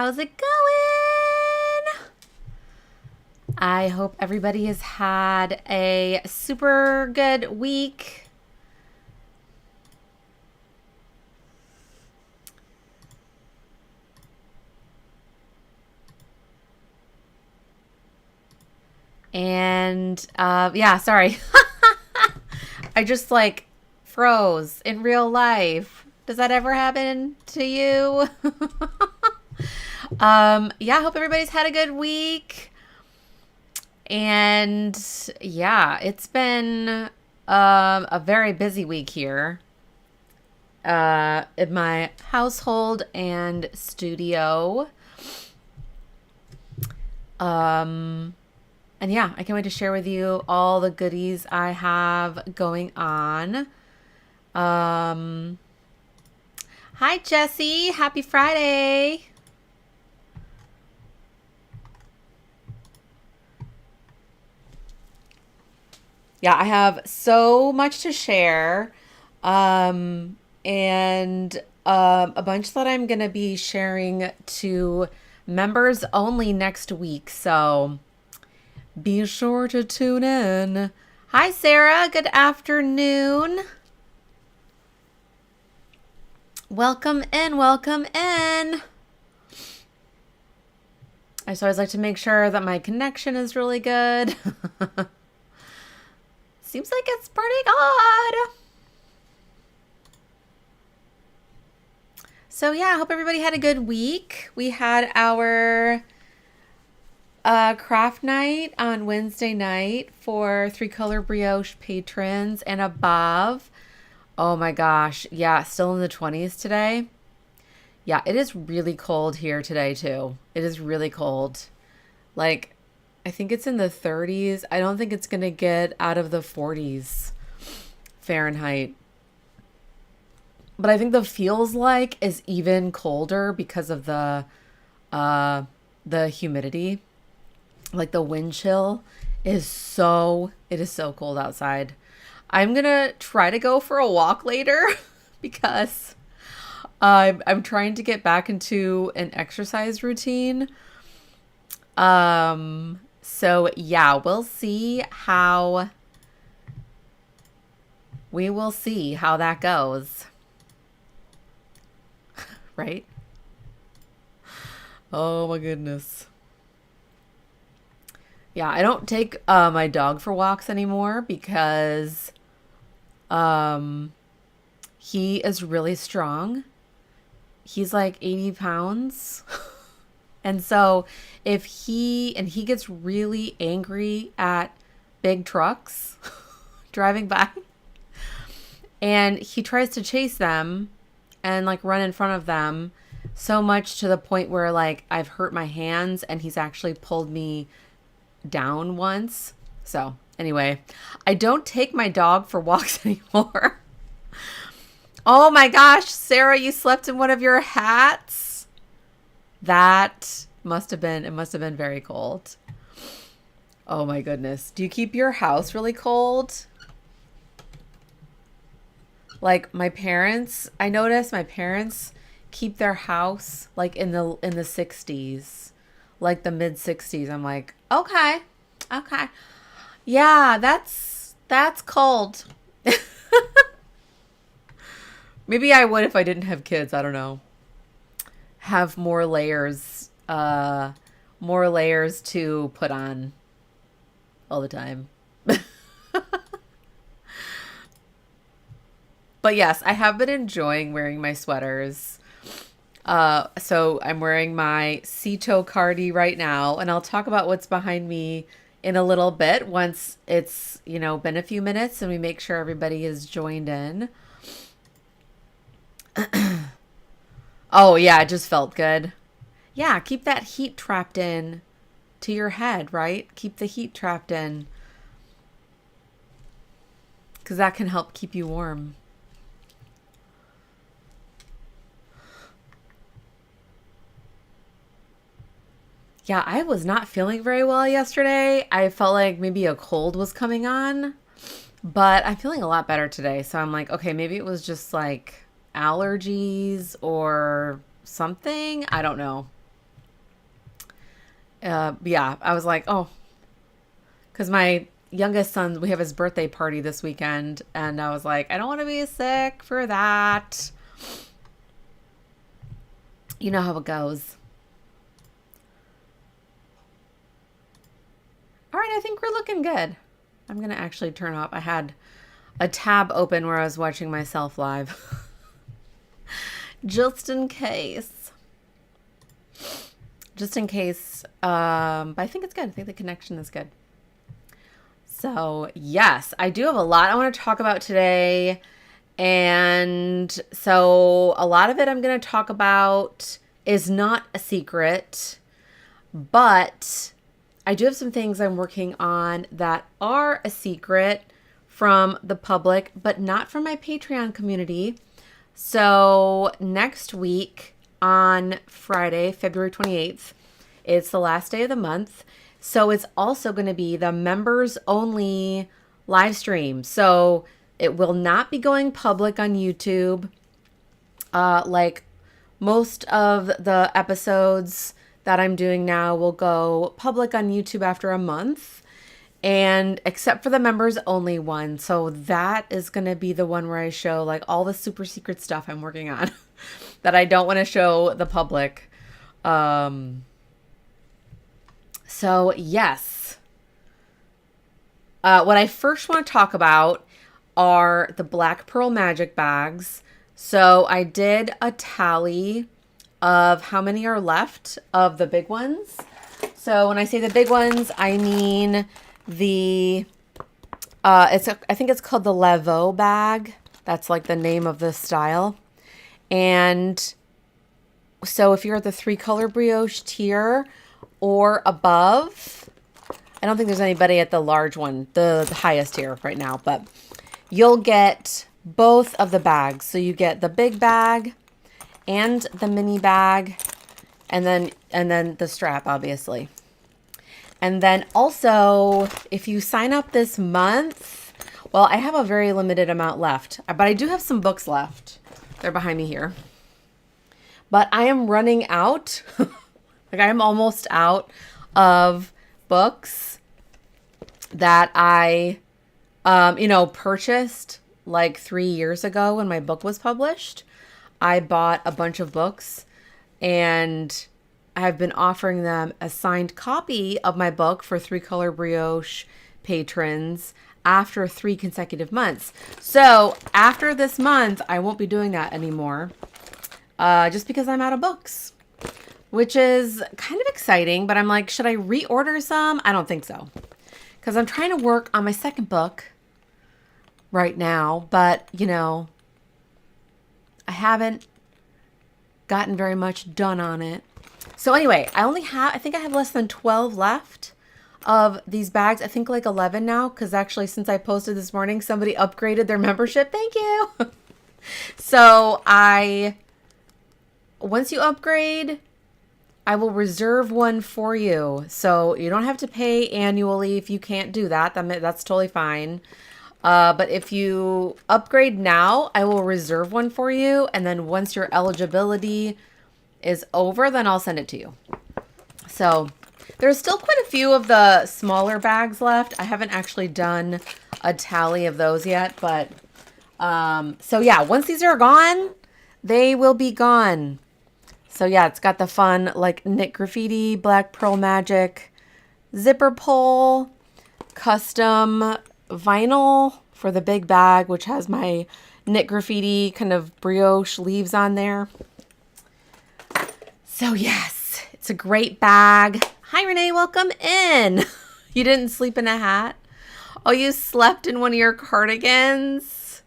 How's it going? I hope everybody has had a super good week. And yeah, sorry. I just froze in real life. Does that ever happen to you? Yeah, I hope everybody's had a good week. And yeah, it's been a very busy week here in my household and studio. And yeah, I can't wait to share with you all the goodies I have going on. Hi, Jesse. Happy Friday. Yeah, I have so much to share. And a bunch that I'm going to be sharing to members only next week. So be sure to tune in. Hi, Sarah. Good afternoon. Welcome in. Welcome in. I just always like to make sure that my connection is really good. Seems like it's pretty good. So yeah, I hope everybody had a good week. We had our craft night on Wednesday night for 3-Color Brioche patrons and above. Oh my gosh. Yeah, still in the 20s today. Yeah, it is really cold here today too. It is really cold. I think it's in the 30s. I don't think it's going to get out of the 40s Fahrenheit. But I think the feels like is even colder because of the humidity. Like the wind chill it is so cold outside. I'm going to try to go for a walk later because I'm trying to get back into an exercise routine. So yeah, we'll see how that goes. Right? Oh my goodness. Yeah, I don't take my dog for walks anymore because he is really strong. He's like 80 pounds. And so if he gets really angry at big trucks driving by and he tries to chase them and run in front of them so much to the point where I've hurt my hands and he's actually pulled me down once. So anyway, I don't take my dog for walks anymore. Oh my gosh, Sarah, you slept in one of your hats? It must have been very cold. Oh my goodness. Do you keep your house really cold? I noticed my parents keep their house in the 60s, the mid 60s. I'm like, okay. Yeah, that's cold. Maybe I would if I didn't have kids. I don't know. Have more layers to put on all the time. But yes, I have been enjoying wearing my sweaters. So I'm wearing my Pixie Cardi right now, and I'll talk about what's behind me in a little bit once it's, been a few minutes and we make sure everybody is joined in. Oh yeah, it just felt good. Yeah, keep that heat trapped in to your head, right? Keep the heat trapped in. Because that can help keep you warm. Yeah, I was not feeling very well yesterday. I felt like maybe a cold was coming on. But I'm feeling a lot better today. So I'm like, okay, maybe it was just allergies or something. I don't know. Yeah, I was like, oh, because my youngest son, we have his birthday party this weekend, and I was like, I don't want to be sick for that. You know how it goes. All right, I think we're looking good. I'm going to actually turn off. I had a tab open where I was watching myself live. Just in case. Just in case. But I think it's good. I think the connection is good. So, yes, I do have a lot I want to talk about today. And so a lot of it I'm going to talk about is not a secret, but I do have some things I'm working on that are a secret from the public, but not from my Patreon community. So next week on Friday, February 28th, it's the last day of the month. So it's also going to be the members only live stream. So it will not be going public on YouTube. Like most of the episodes that I'm doing now will go public on YouTube after a month. And except for the members only one. So that is going to be the one where I show like all the super secret stuff I'm working on that I don't want to show the public. So yes. What I first want to talk about are the Black Pearl Magic bags. So I did a tally of how many are left of the big ones. So when I say the big ones, I mean the I think it's called the Laveau bag. That's like the name of the style. And so if you're at the 3-color brioche tier or above, I don't think there's anybody at the large one, the highest tier right now, but you'll get both of the bags. So you get the big bag and the mini bag, and then the strap, obviously. And then also, if you sign up this month, well, I have a very limited amount left, but I do have some books left. They're behind me here. But I am running out. Like I'm almost out of books that I, purchased like 3 years ago when my book was published. I bought a bunch of books and I've been offering them a signed copy of my book for 3-color brioche patrons after 3 consecutive months. So after this month, I won't be doing that anymore, just because I'm out of books, which is kind of exciting. But I'm like, should I reorder some? I don't think so, because I'm trying to work on my second book right now. But, I haven't gotten very much done on it. So anyway, I think I have less than 12 left of these bags. I think like 11 now, because actually since I posted this morning, somebody upgraded their membership. Thank you. So once you upgrade, I will reserve one for you. So you don't have to pay annually if you can't do that. That's totally fine. But if you upgrade now, I will reserve one for you. And then once your eligibility is over, then I'll send it to you. So there's still quite a few of the smaller bags left. I haven't actually done a tally of those yet, but so yeah, once these are gone, they will be gone. So yeah, it's got the fun like knit graffiti, Black Pearl Magic, zipper pull, custom vinyl for the big bag, which has my knit graffiti kind of brioche leaves on there. So yes, it's a great bag. Hi, Renee, welcome in. You didn't sleep in a hat? Oh, you slept in one of your cardigans?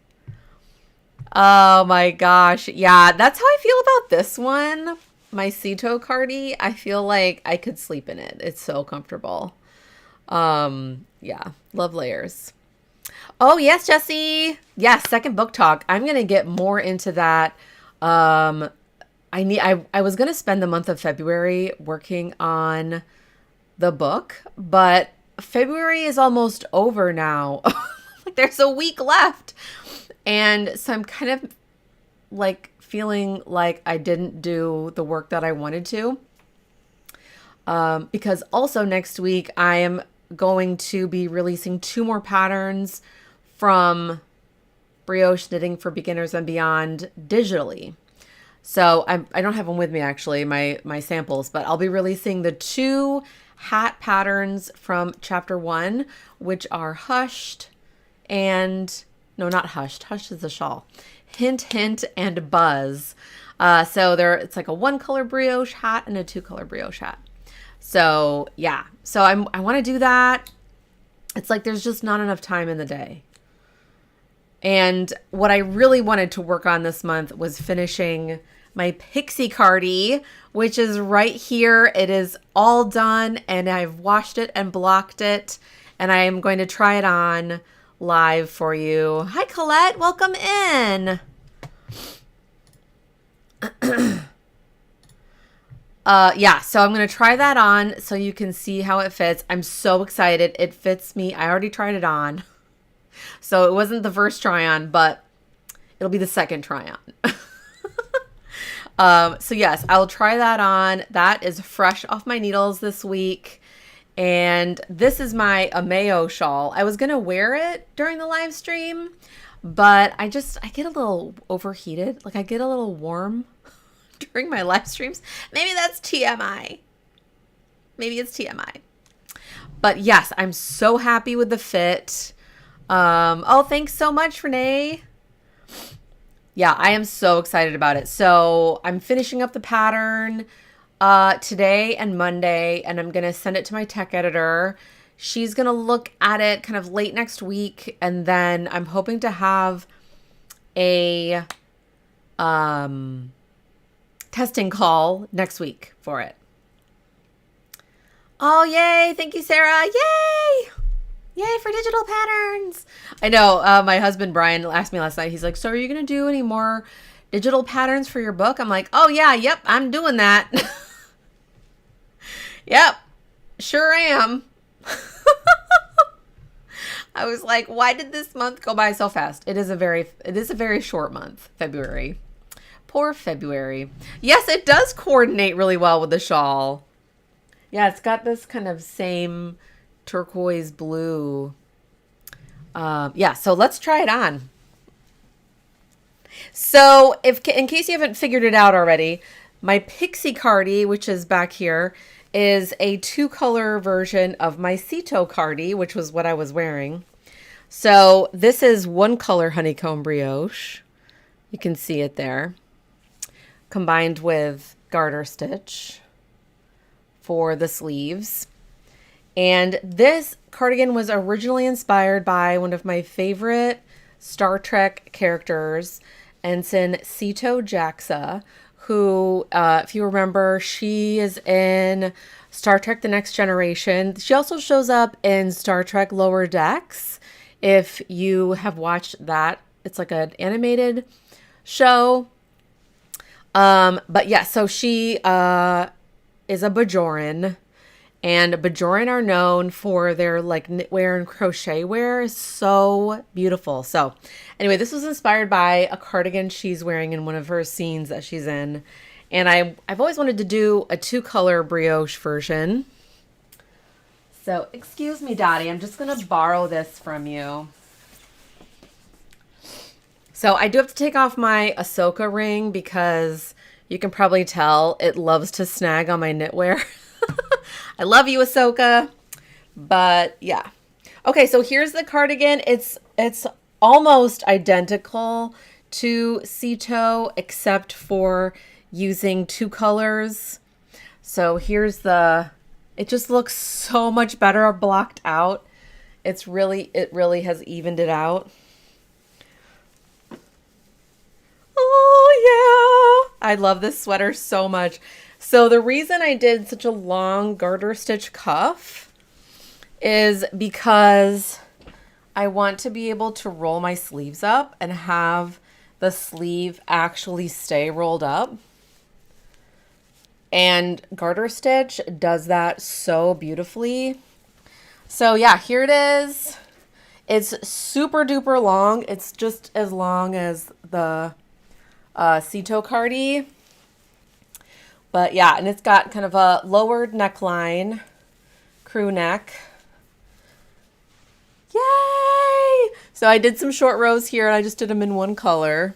Oh my gosh. Yeah, that's how I feel about this one. My Cito Cardi. I feel like I could sleep in it. It's so comfortable. Yeah, love layers. Oh, yes, Jessie. Yes, second book talk. I'm going to get more into that. I was going to spend the month of February working on the book, but February is almost over now. There's a week left. And so I'm kind of like feeling like I didn't do the work that I wanted to. because also next week I am going to be releasing 2 more patterns from Brioche Knitting for Beginners and Beyond digitally. So I don't have them with me actually, my samples, but I'll be releasing the 2 hat patterns from chapter 1, which are Hushed and, no, not Hushed. Hushed is the shawl. Hint, Hint, and Buzz. So it's like a 1-color brioche hat and a 2-color brioche hat. So yeah, so I want to do that. It's like there's just not enough time in the day. And what I really wanted to work on this month was finishing my Pixie Cardi, which is right here. It is all done and I've washed it and blocked it, and I am going to try it on live for you. Hi Colette, welcome in. Yeah, so I'm going to try that on so you can see how it fits. I'm so excited. It fits me. I already tried it on. So it wasn't the first try on, but it'll be the second try on. So yes, I'll try that on. That is fresh off my needles this week. And this is my Ameyo shawl. I was going to wear it during the live stream, but I get a little overheated. Like I get a little warm during my live streams. Maybe that's TMI. Maybe it's TMI. But yes, I'm so happy with the fit. Oh, thanks so much, Renee. Yeah, I am so excited about it. So I'm finishing up the pattern today and Monday, and I'm going to send it to my tech editor. She's going to look at it kind of late next week, and then I'm hoping to have a testing call next week for it. Oh, yay. Thank you, Sarah. Yay. Yay for digital patterns. I know my husband, Brian, asked me last night. He's like, so are you going to do any more digital patterns for your book? I'm like, oh, yeah. Yep. I'm doing that. Yep. Sure am. I was like, why did this month go by so fast? It is a very short month, February. Poor February. Yes, it does coordinate really well with the shawl. Yeah, it's got this kind of same turquoise blue. Yeah, so let's try it on. So in case you haven't figured it out already, my Pixie Cardi, which is back here, is a 2-color version of my Cito Cardi, which was what I was wearing. So this is 1-color honeycomb brioche. You can see it there, combined with garter stitch for the sleeves. And this cardigan was originally inspired by one of my favorite Star Trek characters, Ensign Cito Jaxa, who, if you remember, she is in Star Trek The Next Generation. She also shows up in Star Trek Lower Decks, if you have watched that. It's like an animated show. But yeah, so she is a Bajoran. And Bajoran are known for their like knitwear and crochet wear. Is so beautiful. So anyway, this was inspired by a cardigan she's wearing in one of her scenes that she's in. And I've always wanted to do a 2-color brioche version. So excuse me, Dottie, I'm just going to borrow this from you. So I do have to take off my Ahsoka ring because you can probably tell it loves to snag on my knitwear. I love you, Ahsoka. But yeah. Okay, so here's the cardigan. It's almost identical to Cito except for using 2 colors. So here's it just looks so much better blocked out. It really has evened it out. Oh yeah. I love this sweater so much. So the reason I did such a long garter stitch cuff is because I want to be able to roll my sleeves up and have the sleeve actually stay rolled up. And garter stitch does that so beautifully. So yeah, here it is. It's super duper long. It's just as long as the Cito Cardi, But yeah, and it's got kind of a lowered neckline, crew neck. Yay! So I did some short rows here and I just did them in one color.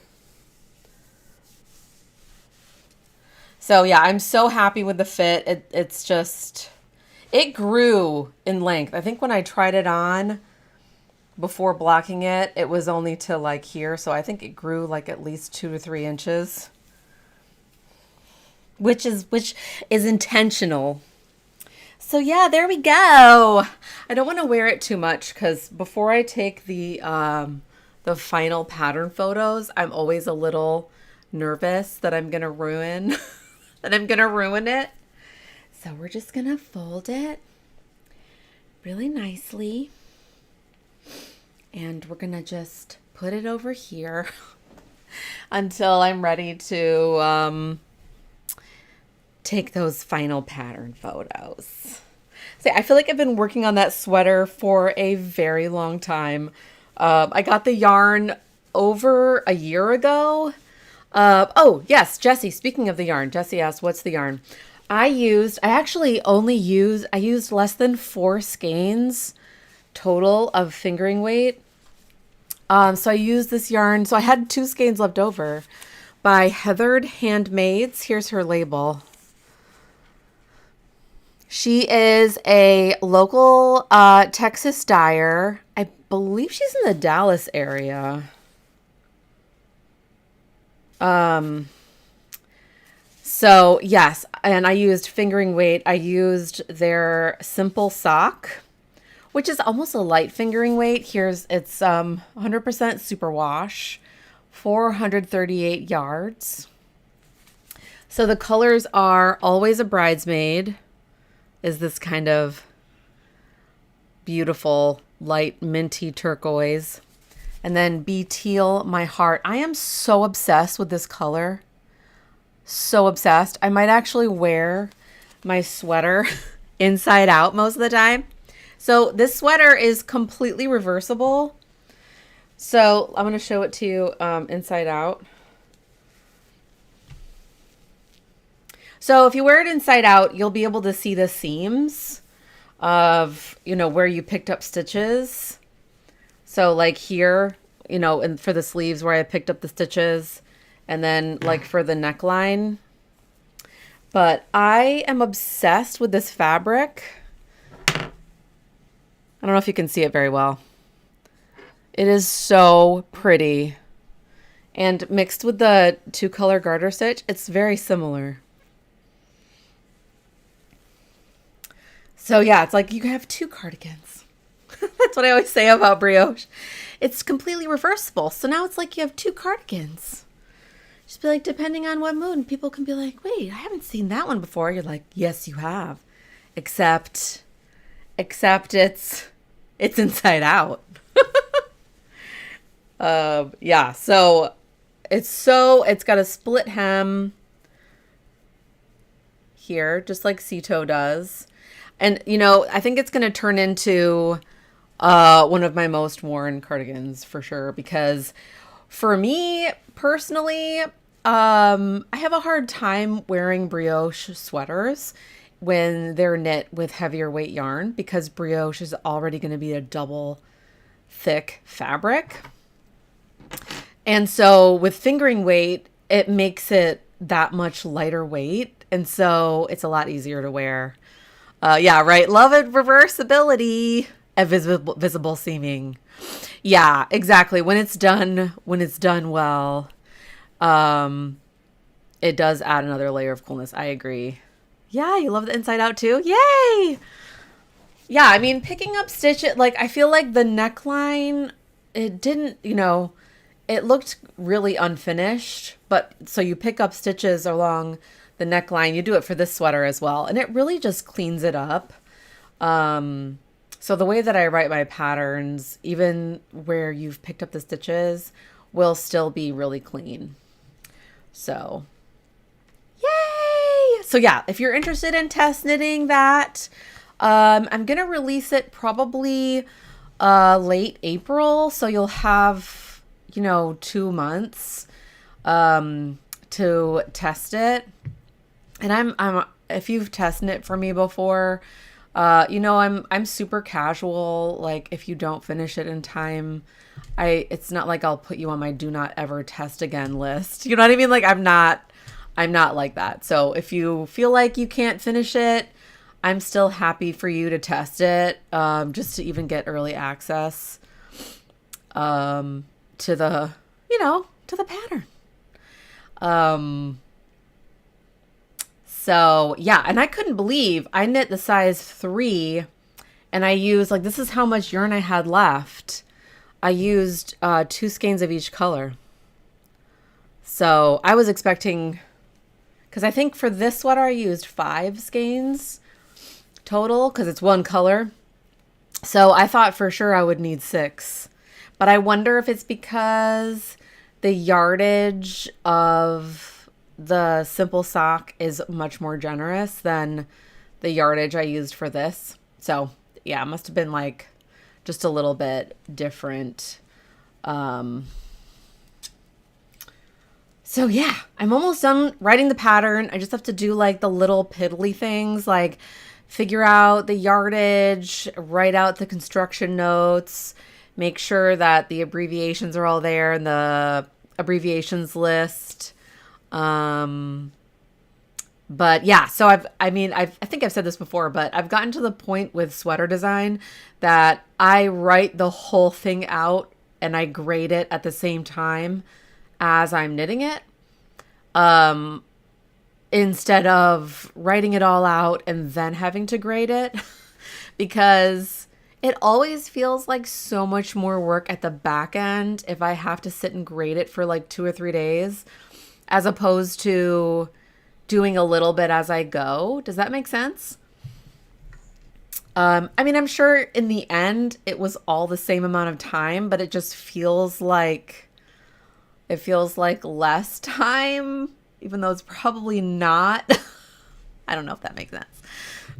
So yeah, I'm so happy with the fit. It's just, it grew in length. I think when I tried it on before blocking it, it was only to like here. So I think it grew like at least 2 to 3 inches, which is intentional. So yeah, there we go. I don't want to wear it too much because before I take the final pattern photos, I'm always a little nervous that I'm gonna ruin it. So we're just gonna fold it really nicely, and we're gonna just put it over here until I'm ready to take those final pattern photos. See, I feel like I've been working on that sweater for a very long time. I got the yarn over a year ago. Oh, yes, Jessie, speaking of the yarn, Jessie asked, what's the yarn? I used less than 4 skeins total of fingering weight. So I used this yarn. So I had 2 skeins left over by Heathered Handmaids. Here's her label. She is a local Texas dyer. I believe she's in the Dallas area. So yes, and I used fingering weight. I used their simple sock, which is almost a light fingering weight. It's 100% superwash, 438 yards. So the colors are Always a Bridesmaid, is this kind of beautiful light minty turquoise. And then Be Teal My Heart. I am so obsessed with this color. So obsessed. I might actually wear my sweater inside out most of the time. So this sweater is completely reversible. So I'm going to show it to you inside out. So if you wear it inside out, you'll be able to see the seams of, where you picked up stitches. So like here, and for the sleeves where I picked up the stitches, and then like for the neckline. But I am obsessed with this fabric. I don't know if you can see it very well. It is so pretty. And mixed with the 2-color garter stitch, it's very similar. So yeah, it's like you have 2 cardigans. That's what I always say about brioche. It's completely reversible. So now it's like you have 2 cardigans. Just be like, depending on what mood, and people can be like, wait, I haven't seen that one before. You're like, yes, you have. Except it's inside out. Yeah, so it's got a split hem here, just like Cito does. And, I think it's going to turn into one of my most worn cardigans for sure. Because for me personally, I have a hard time wearing brioche sweaters when they're knit with heavier weight yarn, because brioche is already going to be a double thick fabric. And so with fingering weight, it makes it that much lighter weight. And so it's a lot easier to wear. Yeah, right. Love it. Reversibility and visible seaming. Yeah, exactly. When it's done well, it does add another layer of coolness. I agree. Yeah, you love the inside out too. Yay! Yeah, I mean, picking up stitch it, like, I feel like the neckline, it didn't, it looked really unfinished, but so you pick up stitches along the neckline. You do it for this sweater as well, and it really just cleans it up. So the way that I write my patterns, even where you've picked up the stitches, will still be really clean. So, yay! So yeah, if you're interested in test knitting that, I'm going to release it probably late April. So you'll have, 2 months to test it. And I'm if you've tested it for me before, you know, I'm super casual. Like if you don't finish it in time, it's not like I'll put you on my do not ever test again list. You know what I mean? Like I'm not like that. So if you feel like you can't finish it, I'm still happy for you to test it, just to even get early access to the, you know, to the pattern. So yeah, and I couldn't believe I knit the size 3 and I used, like, this is how much yarn I had left. I used 2 skeins of each color. So I was expecting, because I think for this sweater I used 5 skeins total because it's one color. So I thought for sure I would need 6. But I wonder if it's because the yardage of the simple sock is much more generous than the yardage I used for this. So yeah, it must have been like just a little bit different. So yeah, I'm almost done writing the pattern. I just have to do like the little piddly things, like figure out the yardage, write out the construction notes, make sure that the abbreviations are all there in the abbreviations list. But yeah, so I think I've said this before, but I've gotten to the point with sweater design that I write the whole thing out and I grade it at the same time as I'm knitting it. Instead of writing it all out and then having to grade it because it always feels like so much more work at the back end if I have to sit and grade it for like 2 or 3 days as opposed to doing a little bit as I go. Does that make sense? I mean, I'm sure in the end it was all the same amount of time, but it just feels like less time, even though it's probably not. I don't know if that makes sense.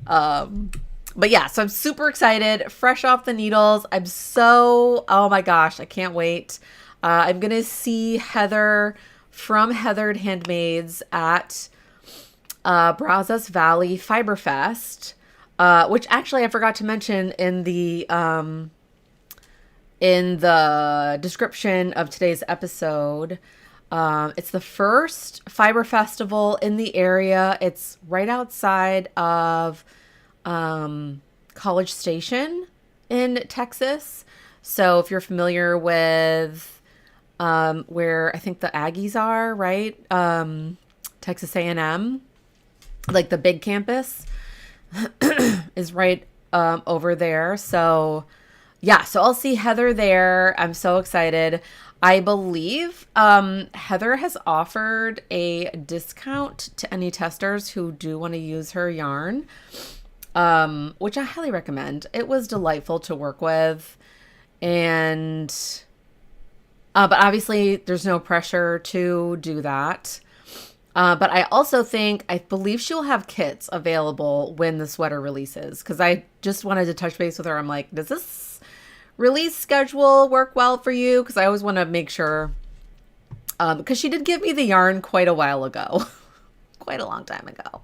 But yeah, so I'm super excited, fresh off the needles. Oh my gosh, I can't wait. I'm going to see Heather from Heathered Handmaids at Brazos Valley Fiber Fest, which actually I forgot to mention in the description of today's episode. It's the first fiber festival in the area. It's right outside of College Station in Texas. So if you're familiar with where I think the Aggies are, right? Texas A&M, like the big campus is right over there. So yeah, so I'll see Heather there. I'm so excited. I believe Heather has offered a discount to any testers who do want to use her yarn, which I highly recommend. It was delightful to work with. And but obviously there's no pressure to do that. But I also I believe she'll have kits available when the sweater releases, because I just wanted to touch base with her. I'm like, does this release schedule work well for you? Because I always want to make sure, because she did give me the yarn quite a while ago, quite a long time ago.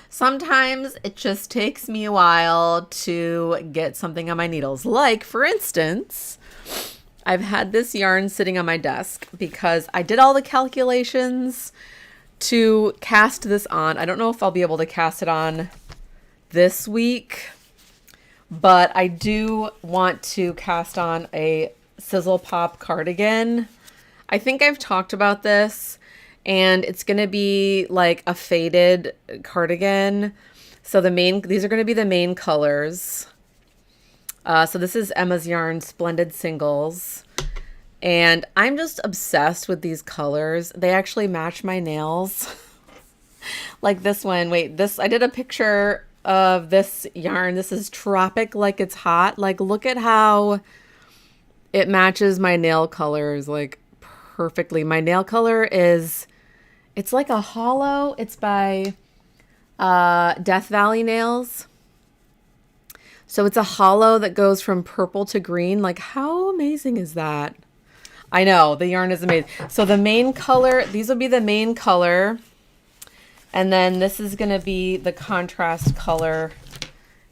Sometimes it just takes me a while to get something on my needles. Like, for instance, I've had this yarn sitting on my desk because I did all the calculations to cast this on. I don't know if I'll be able to cast it on this week, but I do want to cast on a Sizzle Pop cardigan. I think I've talked about this, and it's going to be like a faded cardigan. So these are going to be the main colors. So this is Emma's Yarn Splendid Singles. And I'm just obsessed with these colors. They actually match my nails. Like this one. Wait, I did a picture of this yarn. This is Tropic Like It's Hot. Like, look at how it matches my nail colors like perfectly. My nail color it's like a hollow. It's by Death Valley Nails. So it's a hollow that goes from purple to green. Like, how amazing is that? I know, the yarn is amazing. So the main color, these will be the main color. And then this is going to be the contrast color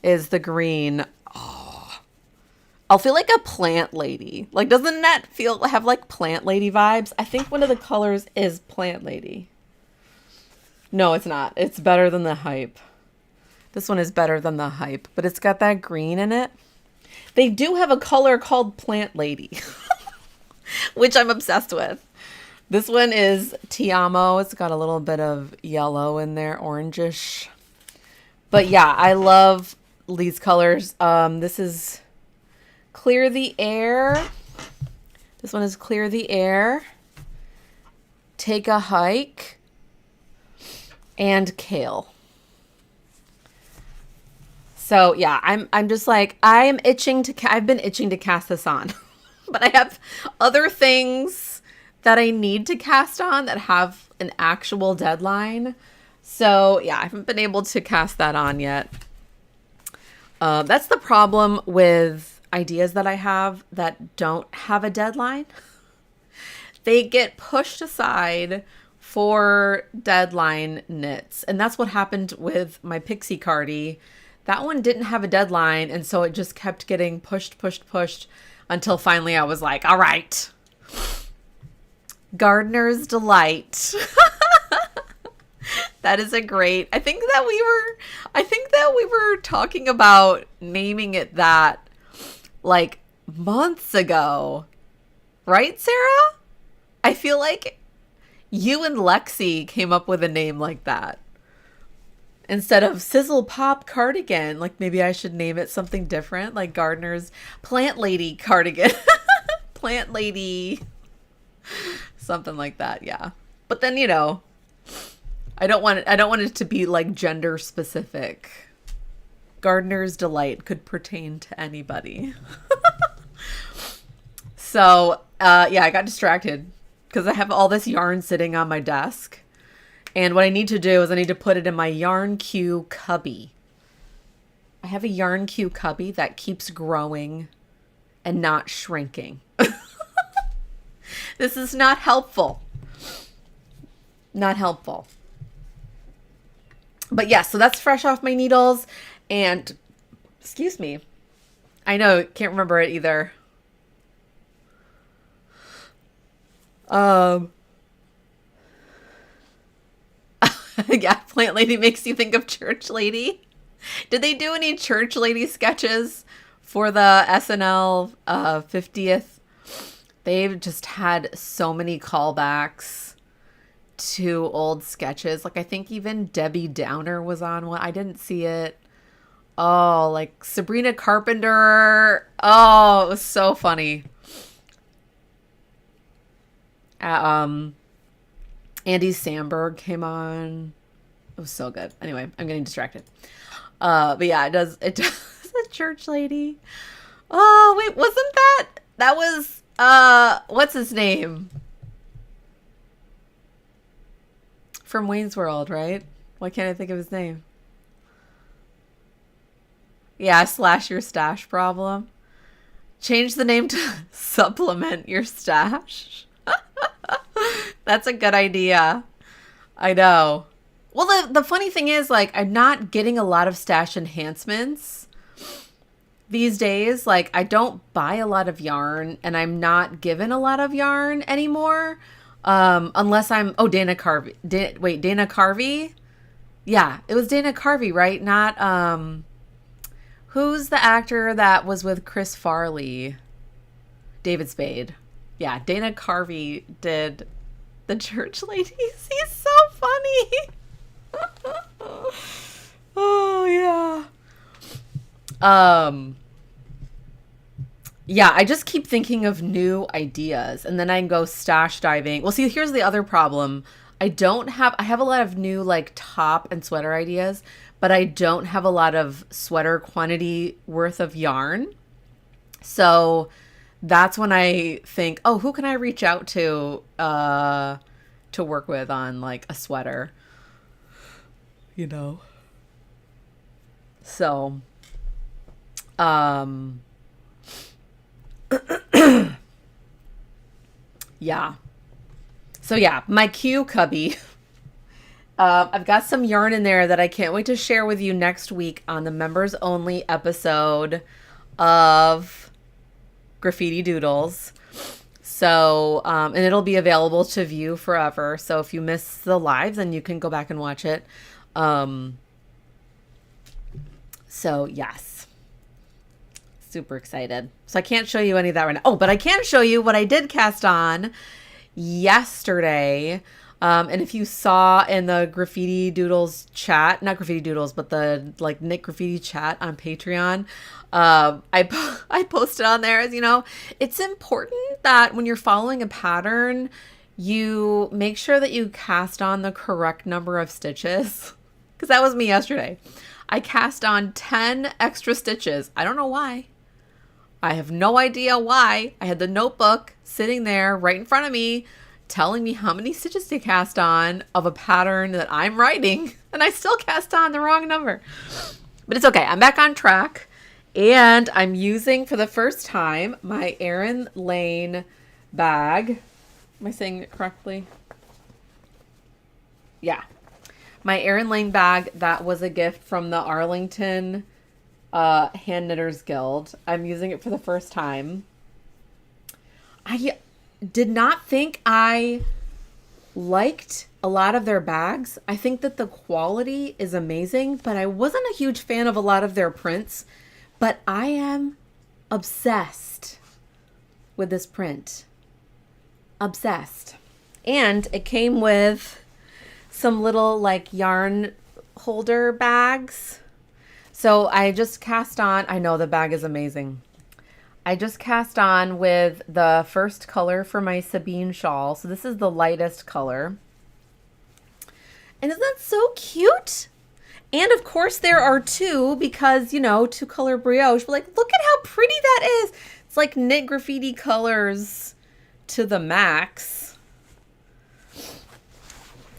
is the green. Oh, I'll feel like a plant lady. Like, doesn't that have like plant lady vibes? I think one of the colors is plant lady. No, it's not. It's better than the hype. This one is better than the hype, but it's got that green in it. They do have a color called plant lady, which I'm obsessed with. This one is Ti Amo. It's got a little bit of yellow in there, orangish. But yeah, I love these colors. This is Clear the Air. This one is Clear the Air, Take a Hike, and Kale. So yeah, I'm just like, I've been itching to cast this on, but I have other things that I need to cast on that have an actual deadline. So yeah, I haven't been able to cast that on yet. That's the problem with ideas that I have that don't have a deadline. They get pushed aside for deadline knits. And that's what happened with my Pixie Cardi. That one didn't have a deadline, and so it just kept getting pushed until finally I was like, all right. Gardener's Delight. That is a great. I think that we were talking about naming it that like months ago. Right, Sarah? I feel like you and Lexi came up with a name like that. Instead of Sizzle Pop Cardigan, like maybe I should name it something different, like Gardener's Plant Lady Cardigan. Plant Lady. Something like that, yeah. But then, you know, I don't want it to be like gender specific. Gardener's Delight could pertain to anybody. So, yeah, I got distracted because I have all this yarn sitting on my desk. And what I need to do is I need to put it in my yarn queue cubby. I have a yarn queue cubby that keeps growing and not shrinking. This is not helpful. Not helpful. But yeah, so that's fresh off my needles. And, excuse me. I know, can't remember it either. Yeah, Plant Lady makes you think of Church Lady. Did they do any Church Lady sketches for the SNL 50th? They've just had so many callbacks to old sketches. Like, I think even Debbie Downer was on one. I didn't see it. Oh, like Sabrina Carpenter. Oh, it was so funny. Andy Samberg came on. It was so good. Anyway, I'm getting distracted. But yeah, it does a Church Lady. Oh, wait, wasn't that was what's his name? From Wayne's World, right? Why can't I think of his name? Yeah, Slash Your Stash Problem. Change the name to Supplement Your Stash. That's a good idea. I know. Well, the funny thing is, like, I'm not getting a lot of stash enhancements these days. Like, I don't buy a lot of yarn, and I'm not given a lot of yarn anymore. Unless I'm... Oh, Dana Carvey. Dana Carvey? Yeah, it was Dana Carvey, right? Not... Who's the actor that was with Chris Farley? David Spade. Yeah, Dana Carvey did the Church Ladies. He's so funny. Oh, yeah. Yeah, I just keep thinking of new ideas, and then I can go stash diving. Well, see, here's the other problem. I have a lot of new, like, top and sweater ideas, but I don't have a lot of sweater quantity worth of yarn. So that's when I think, oh, who can I reach out to work with on, like, a sweater? You know? So, yeah. So yeah, my Q cubby I've got some yarn in there that I can't wait to share with you next week on the members only episode of Graffiti Doodles. So, and it'll be available to view forever. So if you miss the live, then you can go back and watch it. So yes, super excited. So I can't show you any of that right now. Oh, but I can show you what I did cast on yesterday. And if you saw in the Graffiti Doodles chat, not Graffiti Doodles, but the like Knit Graffiti chat on Patreon, I posted on there, as you know, it's important that when you're following a pattern, you make sure that you cast on the correct number of stitches. Because that was me yesterday. I cast on 10 extra stitches. I don't know why. I have no idea why. I had the notebook sitting there right in front of me telling me how many stitches to cast on of a pattern that I'm writing, and I still cast on the wrong number. But it's okay. I'm back on track, and I'm using for the first time my Erin Lane bag. Am I saying it correctly? Yeah. My Erin Lane bag that was a gift from the Arlington Hand Knitters Guild. I'm using it for the first time. I did not think I liked a lot of their bags. I think that the quality is amazing, but I wasn't a huge fan of a lot of their prints. But I am obsessed with this print. Obsessed. And it came with some little like yarn holder bags. So I just cast on, I know the bag is amazing. I just cast on with the first color for my Sabine shawl. So this is the lightest color. And isn't that so cute? And of course there are two because, you know, two color brioche. But like, look at how pretty that is. It's like knit graffiti colors to the max.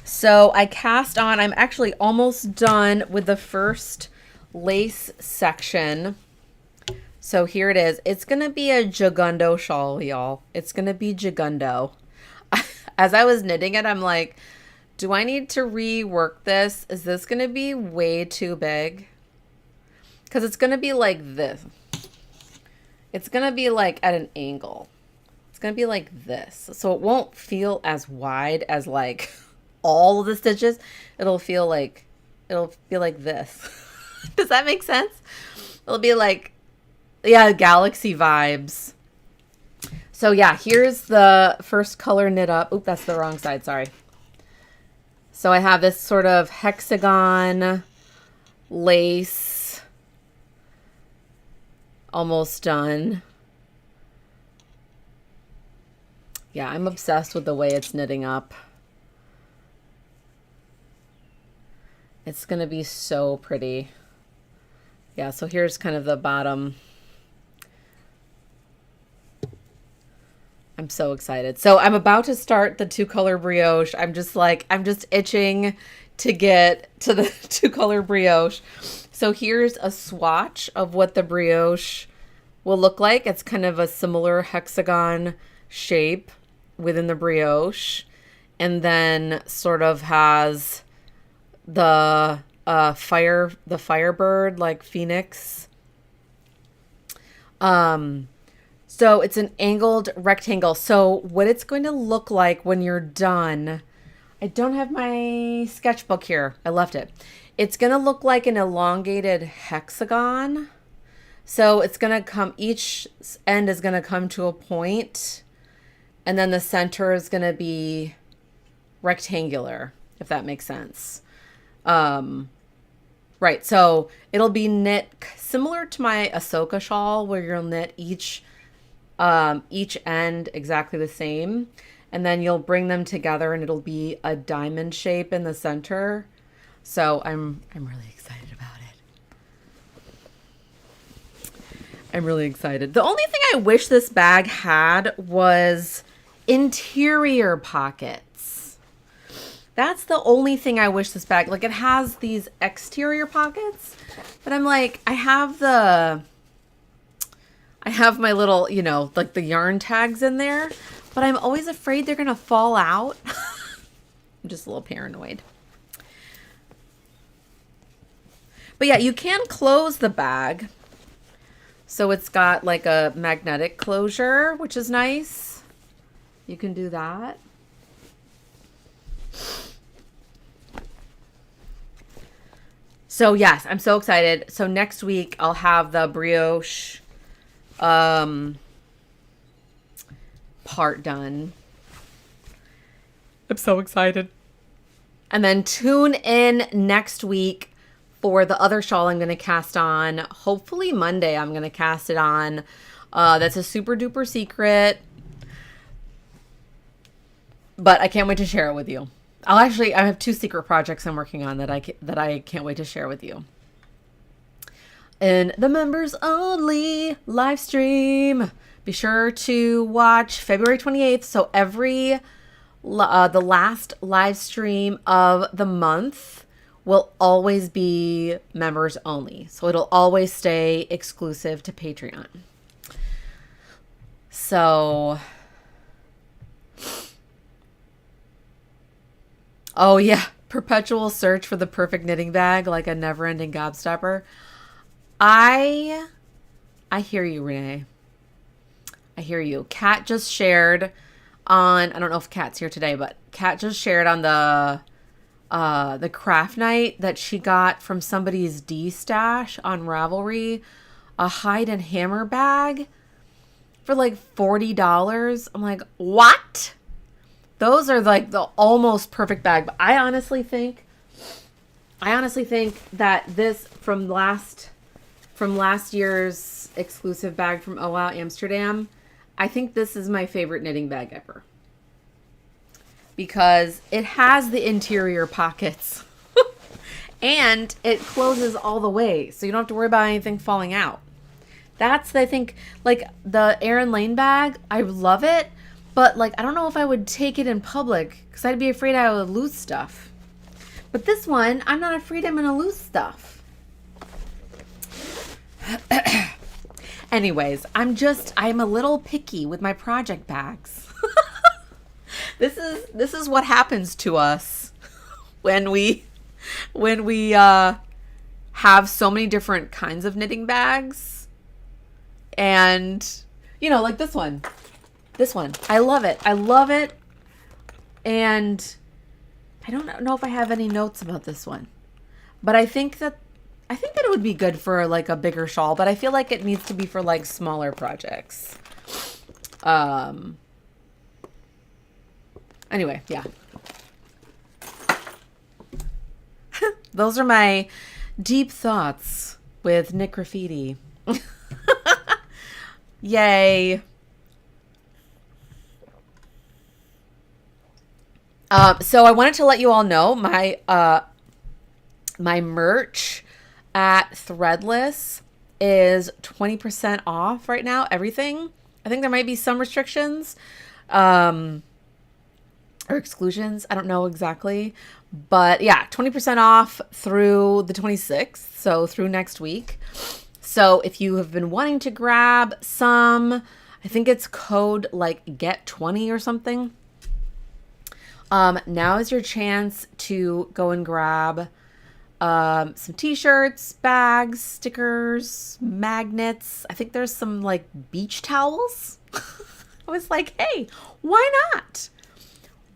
So I cast on, I'm actually almost done with the first lace section. So here it is. It's going to be a Gigundo shawl, y'all. It's going to be Gigundo. As I was knitting it, I'm like, do I need to rework this? Is this going to be way too big? Because it's going to be like this. It's going to be like at an angle. It's going to be like this. So it won't feel as wide as like all of the stitches. It'll feel like this. Does that make sense? It'll be like, yeah, galaxy vibes. So yeah, here's the first color knit up. Oop, that's the wrong side, sorry. So I have this sort of hexagon lace. Almost done. Yeah, I'm obsessed with the way it's knitting up. It's gonna be so pretty. Yeah, so here's kind of the bottom. I'm so excited. So I'm about to start the two color brioche. I'm just itching to get to the two color brioche. So here's a swatch of what the brioche will look like. It's kind of a similar hexagon shape within the brioche, and then sort of has the Firebird, like Phoenix. So it's an angled rectangle. So what it's going to look like when you're done, I don't have my sketchbook here. I left it. It's going to look like an elongated hexagon. So it's going to come, each end is going to come to a point, and then the center is going to be rectangular, if that makes sense. Right. So it'll be knit similar to my Ahsoka shawl, where you'll knit each end exactly the same, and then you'll bring them together and it'll be a diamond shape in the center. So I'm really excited about it. I'm really excited. The only thing I wish this bag had was interior pockets. That's the only thing I wish this bag, like, it has these exterior pockets, but I'm like, I have my little, you know, like the yarn tags in there, but I'm always afraid they're going to fall out. I'm just a little paranoid. But yeah, you can close the bag. So it's got like a magnetic closure, which is nice. You can do that. So yes, I'm so excited. So next week I'll have the brioche part done. I'm so excited. And then tune in next week for the other shawl I'm going to cast on. Hopefully Monday I'm going to cast it on. That's a super duper secret. But I can't wait to share it with you. I have 2 secret projects I'm working on that I can't wait to share with you. In the members only live stream. Be sure to watch February 28th. So the last live stream of the month will always be members only. So it'll always stay exclusive to Patreon. So, oh yeah, perpetual search for the perfect knitting bag, like a never-ending gobstopper. I hear you, Renee. I hear you. Kat just shared on, I don't know if Kat's here today, but Kat just shared on the craft night that she got from somebody's D-stash on Ravelry, a hide and hammer bag for like $40. I'm like, what? Those are like the almost perfect bag. But I honestly think that this from last year's exclusive bag from Oh Wow Amsterdam, I think this is my favorite knitting bag ever. Because it has the interior pockets. And it closes all the way. So you don't have to worry about anything falling out. That's, I think, like the Erin Lane bag, I love it. But like, I don't know if I would take it in public because I'd be afraid I would lose stuff. But this one, I'm not afraid I'm going to lose stuff. Anyways, I'm a little picky with my project bags. This is what happens to us when we have so many different kinds of knitting bags. And like this one. I love it. And I don't know if I have any notes about this one. But I think that it would be good for like a bigger shawl, but I feel like it needs to be for like smaller projects. Anyway, yeah. Those are my deep thoughts with Knit Graffiti. Yay. So I wanted to let you all know my merch at Threadless is 20% off right now. Everything. I think there might be some restrictions or exclusions. I don't know exactly. But yeah, 20% off through the 26th. So through next week. So if you have been wanting to grab some, I think it's code like GET20 or something. Now is your chance to go and grab some t-shirts, bags, stickers, magnets. I think there's some like beach towels. I was like, hey, why not?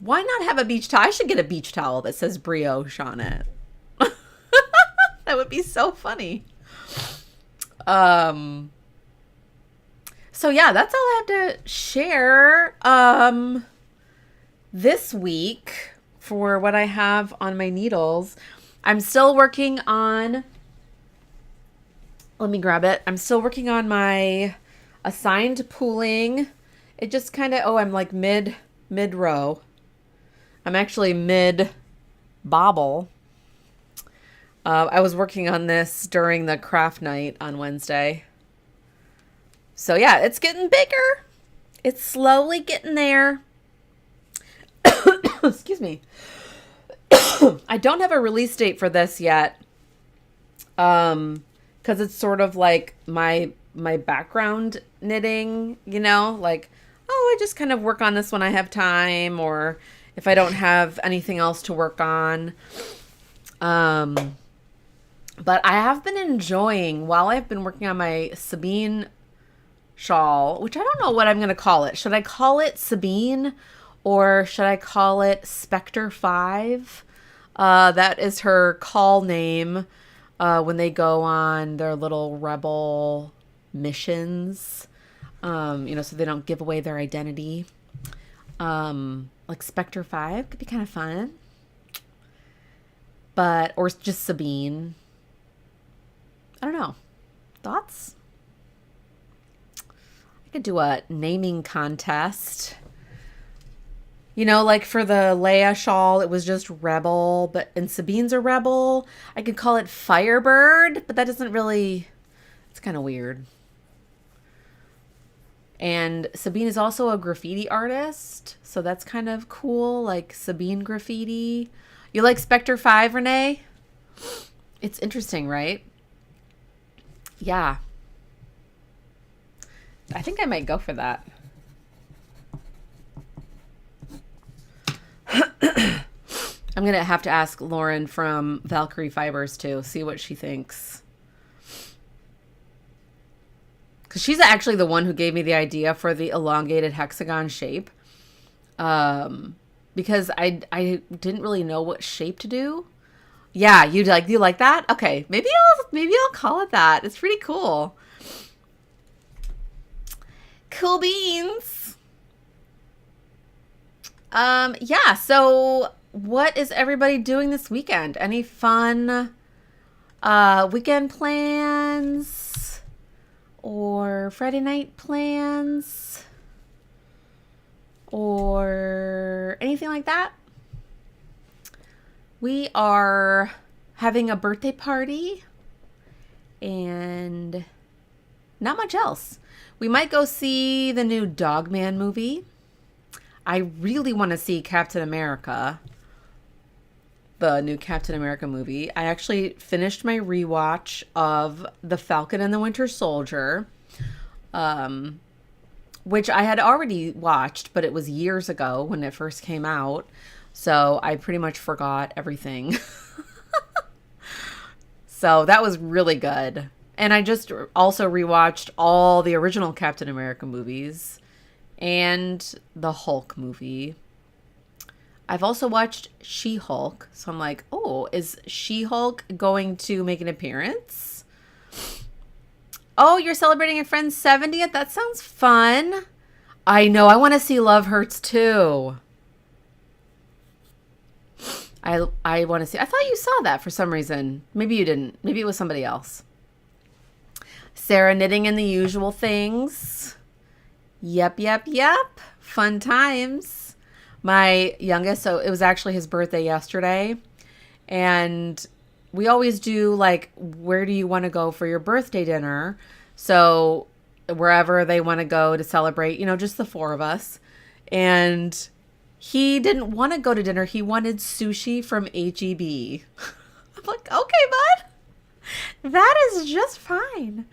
Why not have a beach towel? I should get a beach towel that says brioche on it. That would be so funny. So yeah, that's all I have to share this week for what I have on my needles. I'm still working on, let me grab it. I'm still working on my assigned pooling. It just kind of, I'm like mid row. I'm actually mid bobble. I was working on this during the craft night on Wednesday. So yeah, it's getting bigger. It's slowly getting there. Excuse me. I don't have a release date for this yet. Because it's sort of like my background knitting, like, I just kind of work on this when I have time or if I don't have anything else to work on. But But I have been enjoying, while I've been working on my Sabine shawl, which I don't know what I'm going to call it. Should I call it Sabine or should I call it Spectre 5? That is her call name when they go on their little rebel missions, so they don't give away their identity. Like Spectre 5 could be kind of fun. Or just Sabine. I don't know. Thoughts? I could do a naming contest. Like for the Leia shawl, it was just Rebel, and Sabine's a Rebel. I could call it Firebird, but that doesn't really, it's kind of weird. And Sabine is also a graffiti artist, so that's kind of cool, like Sabine graffiti. You like Spectre 5, Renee? It's interesting, right? Yeah. I think I might go for that. I'm going to have to ask Lauren from Valkyrie Fibers too, see what she thinks. Because she's actually the one who gave me the idea for the elongated hexagon shape. Because I didn't really know what shape to do. Yeah, you like that? Okay, maybe I'll call it that. It's pretty cool. Cool beans. Yeah, so what is everybody doing this weekend? Any fun weekend plans or Friday night plans or anything like that? We are having a birthday party and not much else. We might go see the new Dogman movie. I really want to see Captain America, the new Captain America movie. I actually finished my rewatch of The Falcon and the Winter Soldier, which I had already watched, but it was years ago when it first came out. So I pretty much forgot everything. So that was really good. And I just also rewatched all the original Captain America movies and the Hulk movie. I've also watched She-Hulk. So I'm like, oh, is She-Hulk going to make an appearance? Oh, you're celebrating a friend's 70th? That sounds fun. I know. I want to see Love Hurts too. I want to see. I thought you saw that for some reason. Maybe you didn't. Maybe it was somebody else. Sarah knitting and the usual things. Yep. Fun times. My youngest, so it was actually his birthday yesterday. And we always do like, where do you want to go for your birthday dinner? So wherever they want to go to celebrate, just the four of us. And he didn't want to go to dinner. He wanted sushi from H-E-B. I'm like, okay, bud. That is just fine.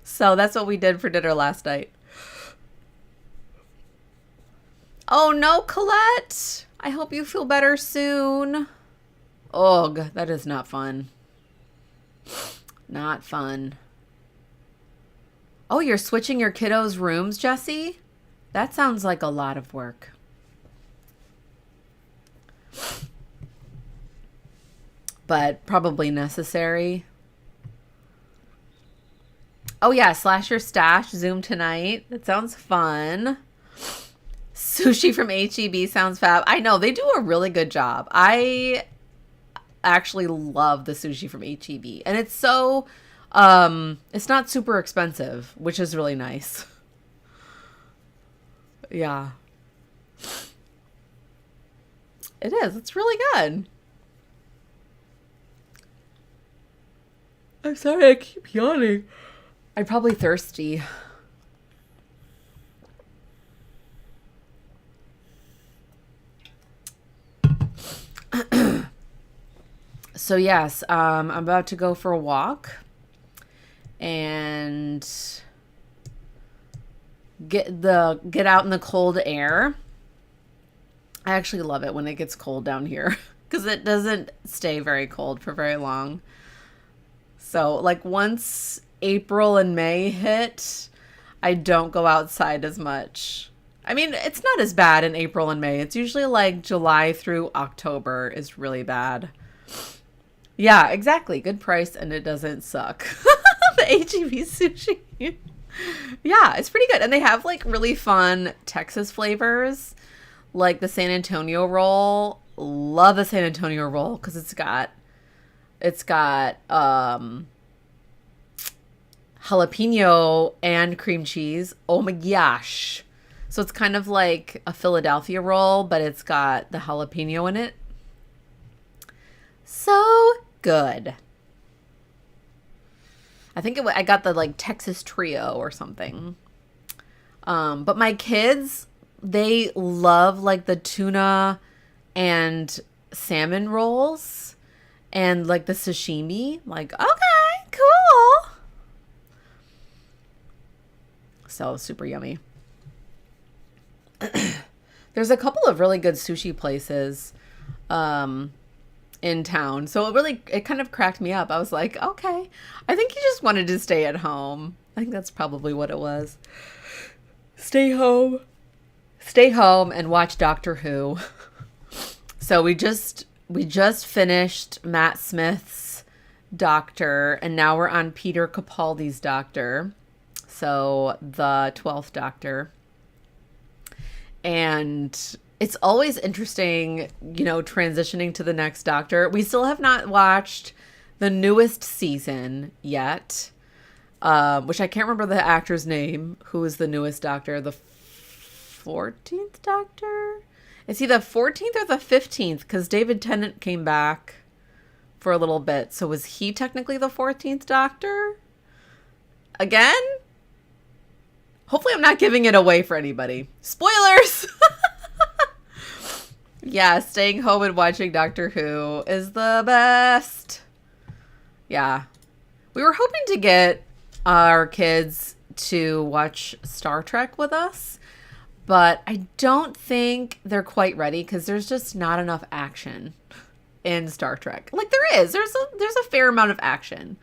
So that's what we did for dinner last night. Oh no, Colette. I hope you feel better soon. Ugh, that is not fun. Not fun. Oh, you're switching your kiddos' rooms, Jessie? That sounds like a lot of work. But probably necessary. Oh yeah, Slash Your Stash Zoom tonight. That sounds fun. Sushi from H-E-B sounds fab. I know, they do a really good job. I actually love the sushi from H-E-B. And it's so, it's not super expensive, which is really nice. Yeah. It is. It's really good. I'm sorry, I keep yawning. I'm probably thirsty. So yes, I'm about to go for a walk and get out in the cold air. I actually love it when it gets cold down here because it doesn't stay very cold for very long. So like once April and May hit, I don't go outside as much. I mean, it's not as bad in April and May. It's usually like July through October is really bad. Yeah, exactly. Good price and it doesn't suck. The HEB sushi. Yeah, it's pretty good. And they have like really fun Texas flavors, like the San Antonio roll. Love the San Antonio roll because it's got jalapeno and cream cheese. Oh my gosh. So it's kind of like a Philadelphia roll, but it's got the jalapeno in it. So good. I think I got the like Texas Trio or something. But my kids, they love like the tuna and salmon rolls and like the sashimi. Like, okay, cool. So super yummy. There's a couple of really good sushi places in town. So it kind of cracked me up. I was like, okay, I think he just wanted to stay at home. I think that's probably what it was. Stay home and watch Doctor Who. So we just finished Matt Smith's Doctor, and now we're on Peter Capaldi's Doctor. So the 12th Doctor. And it's always interesting, transitioning to the next Doctor. We still have not watched the newest season yet, which I can't remember the actor's name. Who is the newest Doctor? The 14th Doctor? Is he the 14th or the 15th? Because David Tennant came back for a little bit. So was he technically the 14th Doctor? Again? Hopefully I'm not giving it away for anybody. Spoilers! Yeah, staying home and watching Doctor Who is the best. Yeah. We were hoping to get our kids to watch Star Trek with us, but I don't think they're quite ready because there's just not enough action in Star Trek. Like there is. There's a fair amount of action.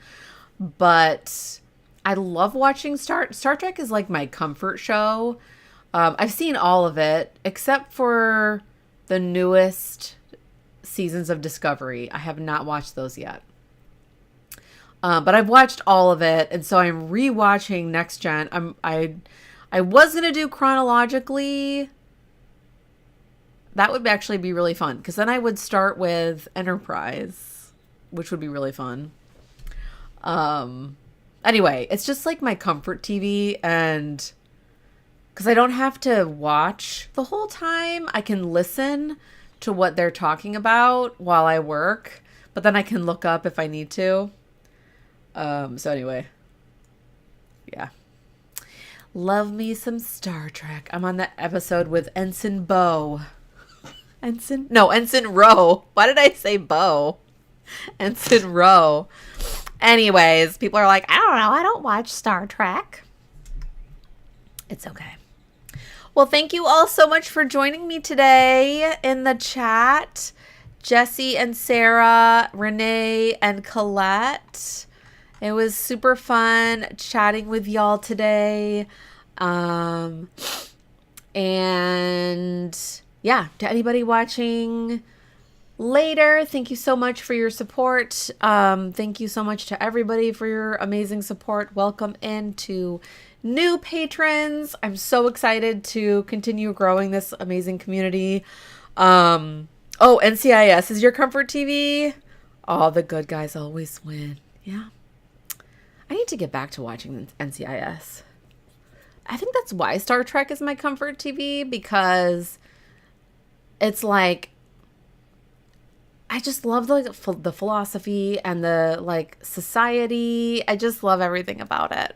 But I love watching Star Trek is like my comfort show. I've seen all of it except for the newest seasons of Discovery. I have not watched those yet. But I've watched all of it, and so I'm rewatching Next Gen. I was gonna do chronologically. That would actually be really fun because then I would start with Enterprise, which would be really fun. Anyway, it's just like my comfort TV, and because I don't have to watch the whole time, I can listen to what they're talking about while I work, but then I can look up if I need to. So anyway, yeah. Love me some Star Trek. I'm on that episode with Ensign Bo. Ensign Rowe. Why did I say Bo? Ensign Rowe. Anyways, people are like, I don't know. I don't watch Star Trek. It's okay. Well, thank you all so much for joining me today in the chat. Jesse and Sarah, Renee and Colette. It was super fun chatting with y'all today. And yeah, to anybody watching later, thank you so much for your support. Thank you so much to everybody for your amazing support. Welcome into new patrons. I'm so excited to continue growing this amazing community. Oh, NCIS is your comfort TV. Oh, the good guys always win. Yeah. I need to get back to watching NCIS. I think that's why Star Trek is my comfort TV, because it's like, I just love the philosophy and the like society. I just love everything about it.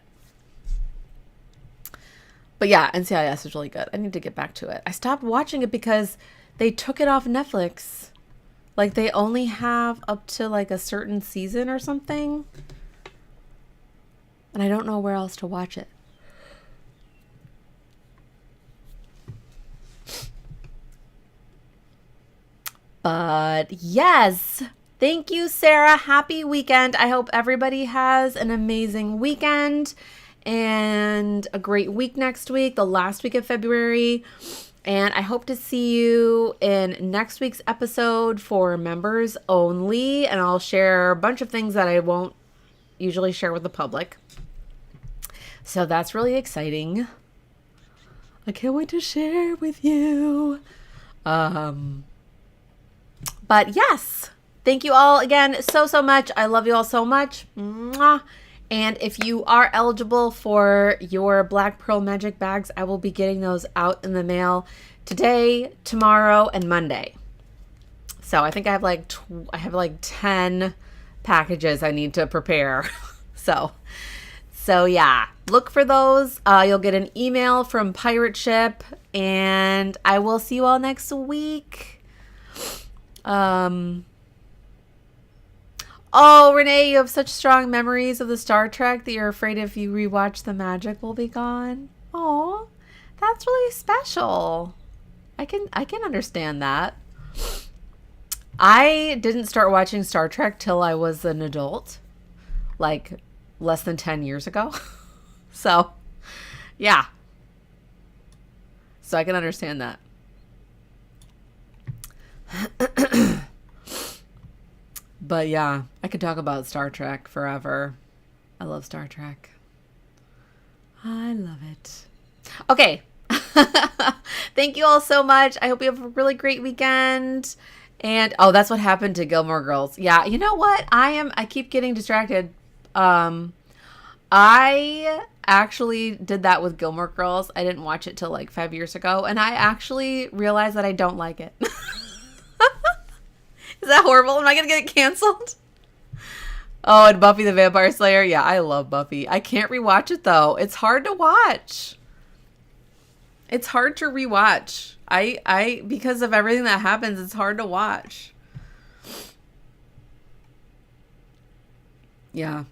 But yeah, NCIS is really good. I need to get back to it. I stopped watching it because they took it off Netflix. Like they only have up to like a certain season or something. And I don't know where else to watch it. But yes, Thank you, Sarah. Happy weekend. I hope everybody has an amazing weekend and a great week next week, the last week of February. And I hope to see you in next week's episode for members only. And I'll share a bunch of things that I won't usually share with the public. So that's really exciting. I can't wait to share with you. But yes, thank you all again so much. I love you all so much. Mwah. And if you are eligible for your Black Pearl Magic bags, I will be getting those out in the mail today, tomorrow, and Monday. So I think I have like 10 packages I need to prepare. So yeah, look for those. You'll get an email from Pirate Ship, and I will see you all next week. Oh, Renee, you have such strong memories of the Star Trek that you're afraid if you rewatch the magic will be gone. Oh, that's really special. I can understand that. I didn't start watching Star Trek till I was an adult, like less than 10 years ago. So, yeah. So I can understand that. But yeah, I could talk about Star Trek forever. I love Star Trek. I love it. Okay. Thank you all so much. I hope you have a really great weekend. And oh, that's what happened to Gilmore Girls. Yeah, you know what? I keep getting distracted. I actually did that with Gilmore Girls. I didn't watch it till like 5 years ago, and I actually realized that I don't like it. Is that horrible? Am I going to get canceled? Oh, and Buffy the Vampire Slayer. Yeah, I love Buffy. I can't rewatch it, though. It's hard to watch. It's hard to rewatch. Because of everything that happens, it's hard to watch. Yeah.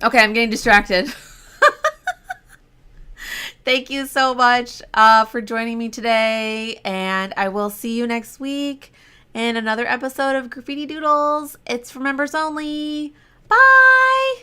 Okay, I'm getting distracted. Thank you so much for joining me today, and I will see you next week in another episode of Graffiti Doodles. It's for members only. Bye!